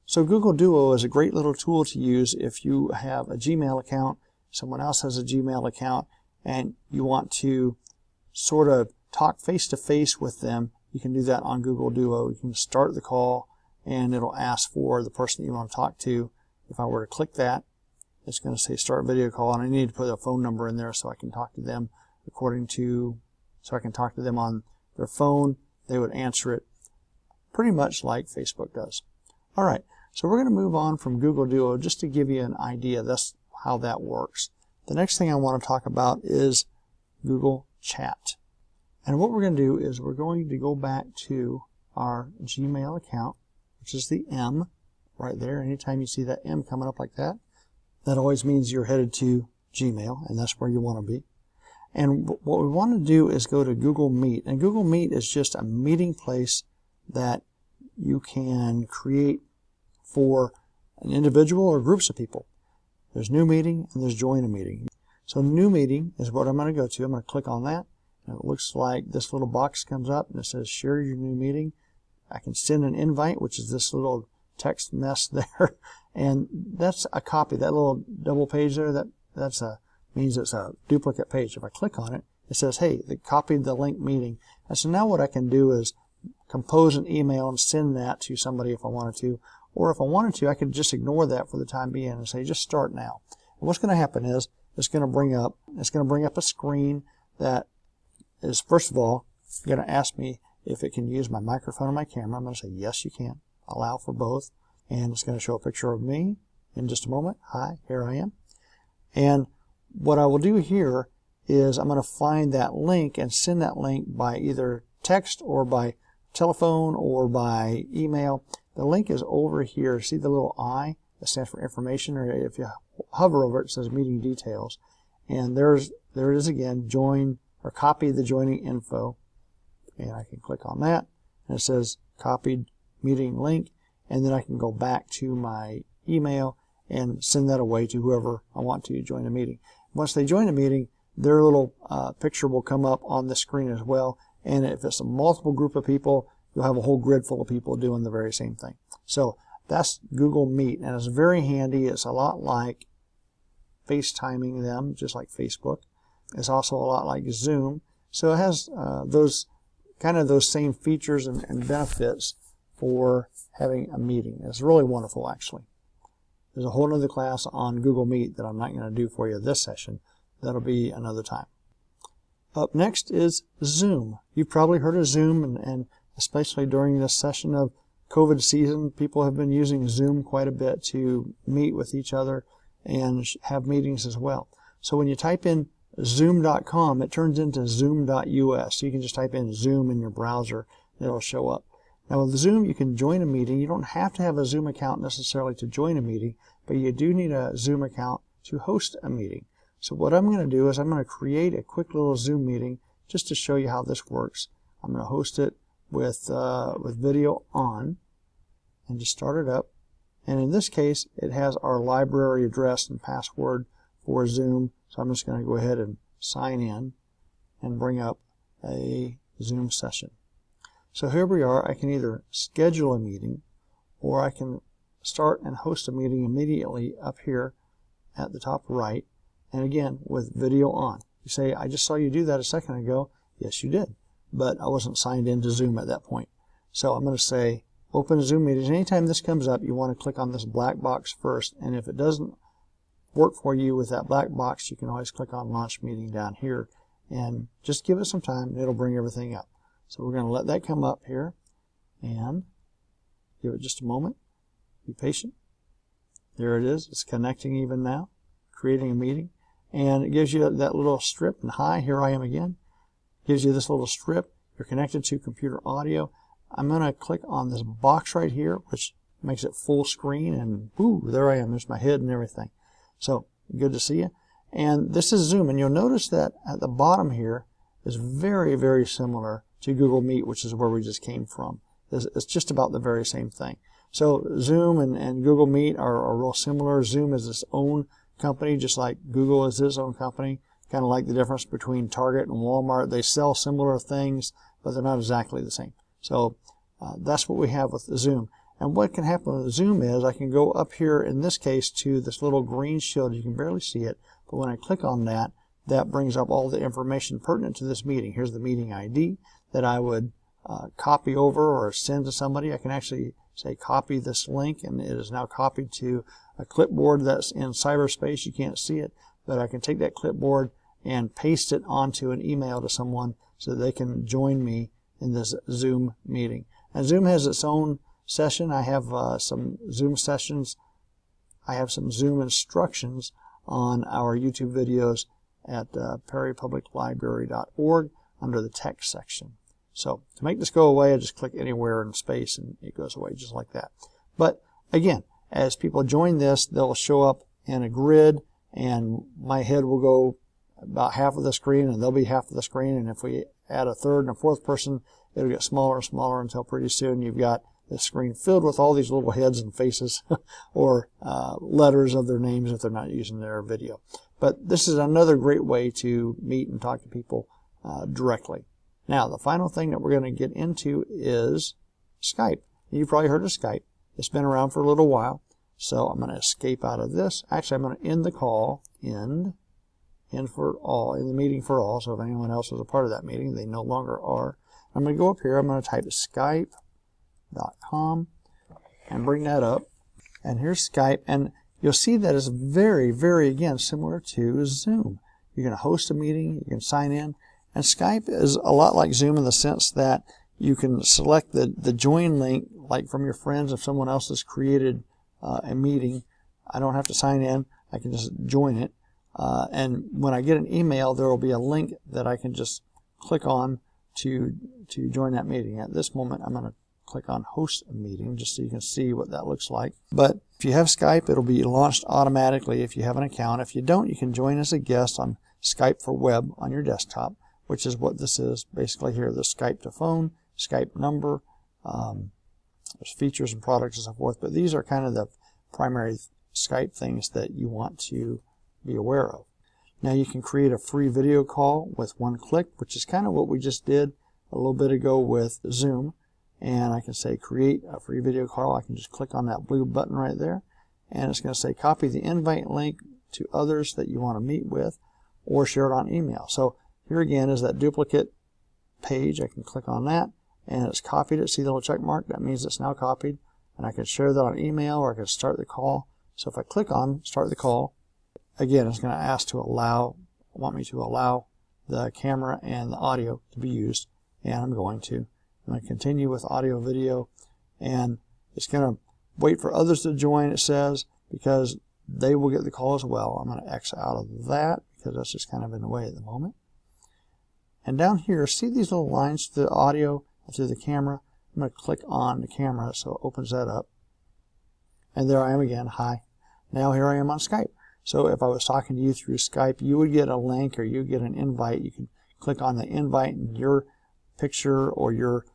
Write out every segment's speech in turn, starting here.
So Google Duo is a great little tool to use if you have a Gmail account, someone else has a Gmail account, and you want to sort of talk face-to-face with them. You can do that on Google Duo. You can start the call, and it'll ask for the person that you want to talk to. If I were to click that, it's going to say start video call, and I need to put a phone number in there so I can talk to them so I can talk to them on their phone. They would answer it pretty much like Facebook does. All right, so we're going to move on from Google Duo just to give you an idea. That's how that works. The next thing I want to talk about is Google Chat. And what we're going to do is we're going to go back to our Gmail account, which is the M right there. Anytime you see that M coming up like that, that always means you're headed to Gmail, and that's where you want to be. And what we want to do is go to Google Meet. And Google Meet is just a meeting place that you can create for an individual or groups of people. There's New Meeting and there's Join a Meeting. So New Meeting is what I'm going to go to. I'm going to click on that. And it looks like this little box comes up and it says share your new meeting. I can send an invite, which is this little text mess there. And that's a copy. That little double page there, means it's a duplicate page. If I click on it, it says, hey, they copied the link meeting. And so now what I can do is compose an email and send that to somebody if I wanted to. Or if I wanted to, I could just ignore that for the time being and say, just start now. And what's going to happen is it's going to bring up a screen that is, first of all, going to ask me if it can use my microphone or my camera. I'm going to say, yes, you can. Allow for both. And it's going to show a picture of me in just a moment. Hi, here I am. And what I will do here is I'm going to find that link and send that link by either text or by telephone or by email. The link is over here. See the little I that stands for information, or if you hover over it, it says meeting details. And there it is again, join or copy the joining info. And I can click on that and it says copied meeting link, and then I can go back to my email and send that away to whoever I want to join a meeting. Once they join a meeting, their little picture will come up on the screen as well. And if it's a multiple group of people, you'll have a whole grid full of people doing the very same thing. So that's Google Meet, and it's very handy. It's a lot like FaceTiming them, just like Facebook. It's also a lot like Zoom. So it has those same features and benefits for having a meeting. It's really wonderful, actually. There's a whole other class on Google Meet that I'm not going to do for you this session. That'll be another time. Up next is Zoom. You've probably heard of Zoom, and especially during this session of COVID season, people have been using Zoom quite a bit to meet with each other and have meetings as well. So when you type in zoom.com, it turns into zoom.us. So you can just type in Zoom in your browser, and it'll show up. Now with Zoom, you can join a meeting. You don't have to have a Zoom account necessarily to join a meeting, but you do need a Zoom account to host a meeting. So what I'm going to do is I'm going to create a quick little Zoom meeting just to show you how this works. I'm going to host it with video on and just start it up. And in this case, it has our library address and password for Zoom. So I'm just going to go ahead and sign in and bring up a Zoom session. So here we are. I can either schedule a meeting or I can start and host a meeting immediately up here at the top right. And again, with video on. You say, I just saw you do that a second ago. Yes, you did. But I wasn't signed into Zoom at that point. So I'm going to say, open Zoom meetings. Anytime this comes up, you want to click on this black box first. And if it doesn't work for you with that black box, you can always click on Launch Meeting down here. And just give it some time, and it'll bring everything up. So we're going to let that come up here. And give it just a moment. Be patient. There it is. It's connecting even now. Creating a meeting. And it gives you that little strip. And hi, here I am again. Gives you this little strip. You're connected to computer audio. I'm going to click on this box right here, which makes it full screen. And whoo, there I am. There's my head and everything. So good to see you. And this is Zoom. And you'll notice that at the bottom here is very, very similar to Google Meet, which is where we just came from. It's just about the very same thing. So Zoom and Google Meet are real similar. Zoom is its own company, just like Google is its own company. Kind of like the difference between Target and Walmart. They sell similar things, but they're not exactly the same. So that's what we have with Zoom. And what can happen with Zoom is I can go up here, in this case, to this little green shield. You can barely see it, but when I click on that, that brings up all the information pertinent to this meeting. Here's the meeting ID that I would copy over or send to somebody. I can actually say copy this link, and it is now copied to a clipboard that's in cyberspace. You can't see it, but I can take that clipboard and paste it onto an email to someone so that they can join me in this Zoom meeting. And Zoom has its own session. I have some Zoom sessions. I have some Zoom instructions on our YouTube videos at perrypubliclibrary.org under the text section. So to make this go away, I just click anywhere in space and it goes away just like that. But again, as people join this, they'll show up in a grid, and my head will go about half of the screen and they'll be half of the screen. And if we add a third and a fourth person, it'll get smaller and smaller until pretty soon you've got the screen filled with all these little heads and faces or letters of their names if they're not using their video. But this is another great way to meet and talk to people directly. Now, the final thing that we're going to get into is Skype. You've probably heard of Skype. It's been around for a little while. So I'm going to escape out of this. Actually, I'm going to end the call, end for all, in the meeting for all. So if anyone else was a part of that meeting, they no longer are. I'm going to go up here. I'm going to type Skype.com and bring that up. And here's Skype. And you'll see that it's very, very, again, similar to Zoom. You're going to host a meeting. You can sign in. And Skype is a lot like Zoom in the sense that you can select the join link, like from your friends. If someone else has created a meeting, I don't have to sign in. I can just join it. And when I get an email, there will be a link that I can just click on to join that meeting. At this moment, I'm going to click on host a meeting just so you can see what that looks like. But if you have Skype, it'll be launched automatically if you have an account. If you don't, you can join as a guest on Skype for Web on your desktop, which is what this is basically here, the Skype to phone, Skype number, there's features and products and so forth, but these are kind of the primary Skype things that you want to be aware of. Now you can create a free video call with one click, which is kind of what we just did a little bit ago with Zoom. And I can say create a free video call. I can just click on that blue button right there, and it's going to say copy the invite link to others that you want to meet with or share it on email. So here again is that duplicate page. I can click on that and it's copied it. See the little check mark? That means it's now copied, and I can share that on email or I can start the call. So if I click on start the call, again it's going to want me to allow the camera and the audio to be used, and I'm going to continue with audio video, and it's going to wait for others to join, it says, because they will get the call as well. I'm going to X out of that because that's just kind of in the way at the moment. And down here, see these little lines through the audio and through the camera? I'm going to click on the camera so it opens that up. And there I am again. Hi. Now here I am on Skype. So if I was talking to you through Skype, you would get a link or you get an invite. You can click on the invite and your picture or your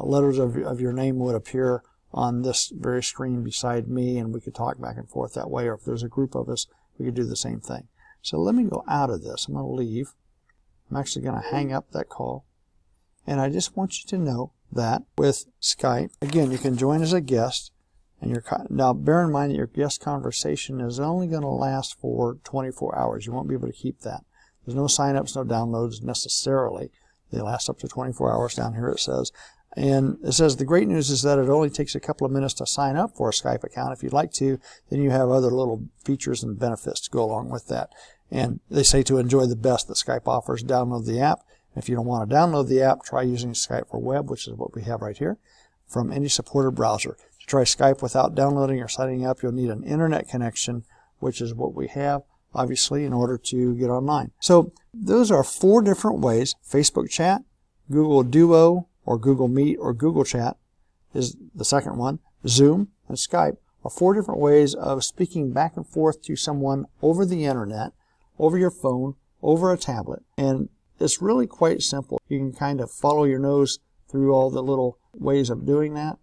letters of your name would appear on this very screen beside me, and we could talk back and forth that way. Or if there's a group of us, we could do the same thing. So let me go out of this. I'm going to leave. I'm actually going to hang up that call. And I just want you to know that with Skype, again, you can join as a guest. And now bear in mind that your guest conversation is only going to last for 24 hours. You won't be able to keep that. There's no sign-ups, no downloads necessarily. They last up to 24 hours down here, it says. And it says the great news is that it only takes a couple of minutes to sign up for a Skype account. If you'd like to, then you have other little features and benefits to go along with that. And they say to enjoy the best that Skype offers, download the app. If you don't want to download the app, try using Skype for Web, which is what we have right here, from any supported browser. To try Skype without downloading or signing up, you'll need an internet connection, which is what we have, obviously, in order to get online. So those are 4 different ways. Facebook Chat, Google Duo, or Google Meet, or Google Chat is the second one. Zoom and Skype are 4 different ways of speaking back and forth to someone over the internet, over your phone, over a tablet. And it's really quite simple. You can kind of follow your nose through all the little ways of doing that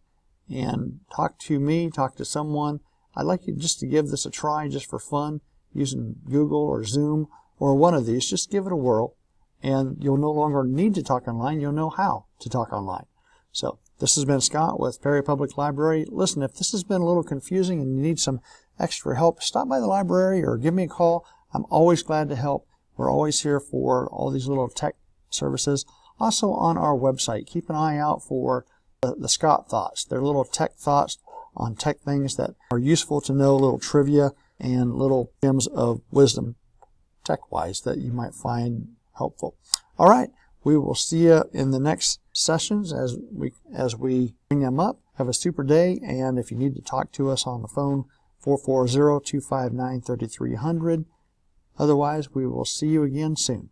and talk to me, talk to someone. I'd like you just to give this a try just for fun using Google or Zoom or one of these. Just give it a whirl and you'll no longer need to talk online. You'll know how to talk online. So This has been Scott with Perry Public Library. Listen, if this has been a little confusing and you need some extra help, stop by the library or give me a call. I'm always glad to help. We're always here for all these little tech services. Also on our website, keep an eye out for the Scott Thoughts. They're little tech thoughts on tech things that are useful to know, little trivia and little gems of wisdom tech-wise that you might find helpful. All right, we will see you in the next sessions as we bring them up. Have a super day, and if you need to talk to us on the phone, 440-259-3300. Otherwise, we will see you again soon.